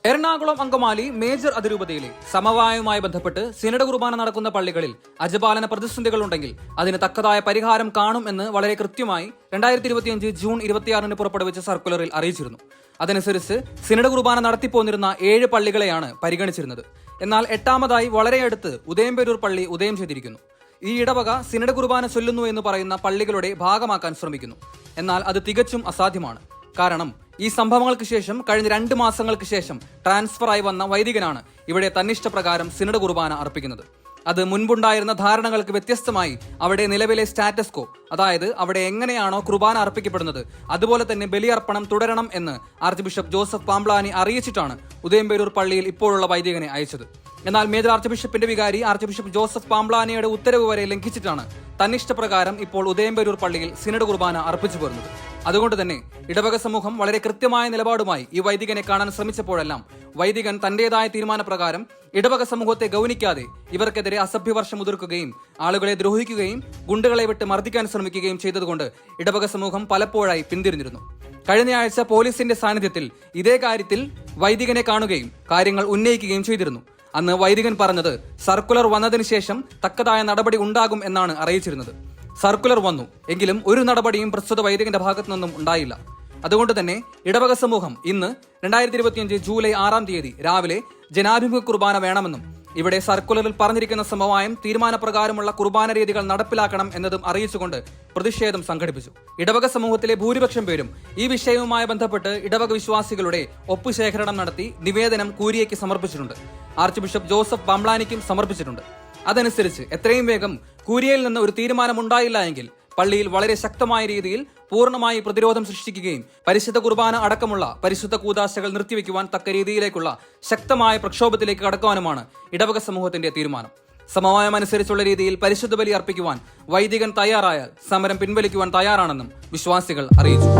Ernakulam Angamaly major അതിരൂപതയിലെ സമവായവുമായി ബന്ധപ്പെട്ട് synod കുർബാന നടക്കുന്ന പള്ളികളിൽ അജപാലന പ്രതിസന്ധികളുണ്ടെങ്കിൽ അതിന് തക്കതായ പരിഹാരം കാണും എന്ന് വളരെ കൃത്യമായി 2025 ജൂൺ 26 പുറപ്പെടുവിച്ച സർക്കുലറിൽ അറിയിച്ചിരുന്നു. അതനുസരിച്ച് സിനഡ് കുർബാന നടത്തിപ്പോന്നിരുന്ന 7 പള്ളികളെയാണ് പരിഗണിച്ചിരുന്നത്. എന്നാൽ 8ാമതായി വളരെ അടുത്ത് ഉദയംപേരൂർ പള്ളി ഉദയം ചെയ്തിരിക്കുന്നു. ഈ ഇടവക സിനഡ് കുർബാന ചൊല്ലുന്നു എന്ന് പറയുന്ന പള്ളികളുടെ ഭാഗമാക്കാൻ ശ്രമിക്കുന്നു. എന്നാൽ അത് തികച്ചും അസാധ്യമാണ്. കാരണം ഈ സംഭവങ്ങൾക്ക് ശേഷം കഴിഞ്ഞ 2 മാസങ്ങൾക്ക് ശേഷം ട്രാൻസ്ഫറായി വന്ന വൈദികനാണ് ഇവിടെ തന്നിഷ്ടപ്രകാരം സിനഡ് കുർബാന അർപ്പിക്കുന്നത്. അത് മുൻപുണ്ടായിരുന്ന ധാരണകൾക്ക് വ്യത്യസ്തമായി അവിടെ നിലവിലെ സ്റ്റാറ്റസ് കോ, അതായത് അവിടെ എങ്ങനെയാണോ കുർബാന അർപ്പിക്കപ്പെടുന്നത് അതുപോലെ തന്നെ ബലിയർപ്പണം തുടരണം എന്ന് ആർച്ച് ബിഷപ്പ് ജോസഫ് പാംബ്ലാനി അറിയിച്ചിട്ടാണ് ഉദയംപേരൂർ പള്ളിയിൽ ഇപ്പോഴുള്ള വൈദികനെ അയച്ചത്. എന്നാൽ മേജർ ആർച്ച് ബിഷപ്പിന്റെ വികാരി ആർച്ച് ബിഷപ്പ് ജോസഫ് പാംബ്ലാനിയുടെ ഉത്തരവ് വരെ ലംഘിച്ചിട്ടാണ് തന്നിഷ്ടപ്രകാരം ഇപ്പോൾ ഉദയംപേരൂർ പള്ളിയിൽ സിനഡ് കുർബാന അർപ്പിച്ചു പോരുന്നത്. അതുകൊണ്ട് തന്നെ ഇടവക സമൂഹം വളരെ കൃത്യമായ നിലപാടുമായി ഈ വൈദികനെ കാണാൻ ശ്രമിച്ചപ്പോഴെല്ലാം വൈദികൻ തന്റേതായ തീരുമാനപ്രകാരം ഇടവക സമൂഹത്തെ ഗൗനിക്കാതെ ഇവർക്കെതിരെ അസഭ്യവർഷം ഉതിർക്കുകയും ആളുകളെ ദ്രോഹിക്കുകയും ഗുണ്ടകളെ വിട്ട് മർദ്ദിക്കാൻ ശ്രമിക്കുകയും ചെയ്തതുകൊണ്ട് ഇടവക സമൂഹം പലപ്പോഴായി പിന്തിരിഞ്ഞിരുന്നു. കഴിഞ്ഞയാഴ്ച പോലീസിന്റെ സാന്നിധ്യത്തിൽ ഇതേ കാര്യത്തിൽ വൈദികനെ കാണുകയും കാര്യങ്ങൾ ഉന്നയിക്കുകയും ചെയ്തിരുന്നു. അന്ന് വൈദികൻ പറഞ്ഞത് സർക്കുലർ വന്നതിന് ശേഷം തക്കതായ നടപടി ഉണ്ടാകും എന്നാണ് അറിയിച്ചിരുന്നത്. സർക്കുലർ വന്നു എങ്കിലും ഒരു നടപടിയും പ്രസ്തുത വൈദികന്റെ ഭാഗത്തു നിന്നും ഉണ്ടായില്ല. അതുകൊണ്ട് തന്നെ ഇടവക സമൂഹം ഇന്ന് 2025 ജൂലൈ 6 തീയതി രാവിലെ ജനാഭിമുഖ കുർബാന വേണമെന്നും ഇവിടെ സർക്കുലറിൽ പറഞ്ഞിരിക്കുന്ന സമവായം തീരുമാനപ്രകാരമുള്ള കുർബാന രീതികൾ നടപ്പിലാക്കണം എന്നതും അറിയിച്ചുകൊണ്ട് പ്രതിഷേധം സംഘടിപ്പിച്ചു. ഇടവക സമൂഹത്തിലെ ഭൂരിപക്ഷം പേരും ഈ വിഷയവുമായി ബന്ധപ്പെട്ട് ഇടവക വിശ്വാസികളുടെ ഒപ്പുശേഖരണം നടത്തി നിവേദനം കൂരിയയ്ക്ക് സമർപ്പിച്ചിട്ടുണ്ട്. ആർച്ച് ബിഷപ്പ് ജോസഫ് പാംബ്ലാനിക്കും സമർപ്പിച്ചിട്ടുണ്ട്. അതനുസരിച്ച് എത്രയും വേഗം കൂരിയയിൽ നിന്ന് ഒരു തീരുമാനമുണ്ടായില്ല എങ്കിൽ പള്ളിയിൽ വളരെ ശക്തമായ രീതിയിൽ പൂർണ്ണമായി പ്രതിരോധം സൃഷ്ടിക്കുകയും പരിശുദ്ധ കുർബാന അടക്കമുള്ള പരിശുദ്ധ കൂദാശകൾ നിർത്തിവെക്കുവാൻ തക്ക രീതിയിലേക്കുള്ള ശക്തമായ പ്രക്ഷോഭത്തിലേക്ക് കടക്കുവാനുമാണ് ഇടവക സമൂഹത്തിന്റെ തീരുമാനം. സമവായം അനുസരിച്ചുള്ള രീതിയിൽ പരിശുദ്ധ ബലി അർപ്പിക്കുവാൻ വൈദികൻ തയ്യാറായാൽ സമരം പിൻവലിക്കുവാൻ തയ്യാറാണെന്നും വിശ്വാസികൾ അറിയിച്ചു.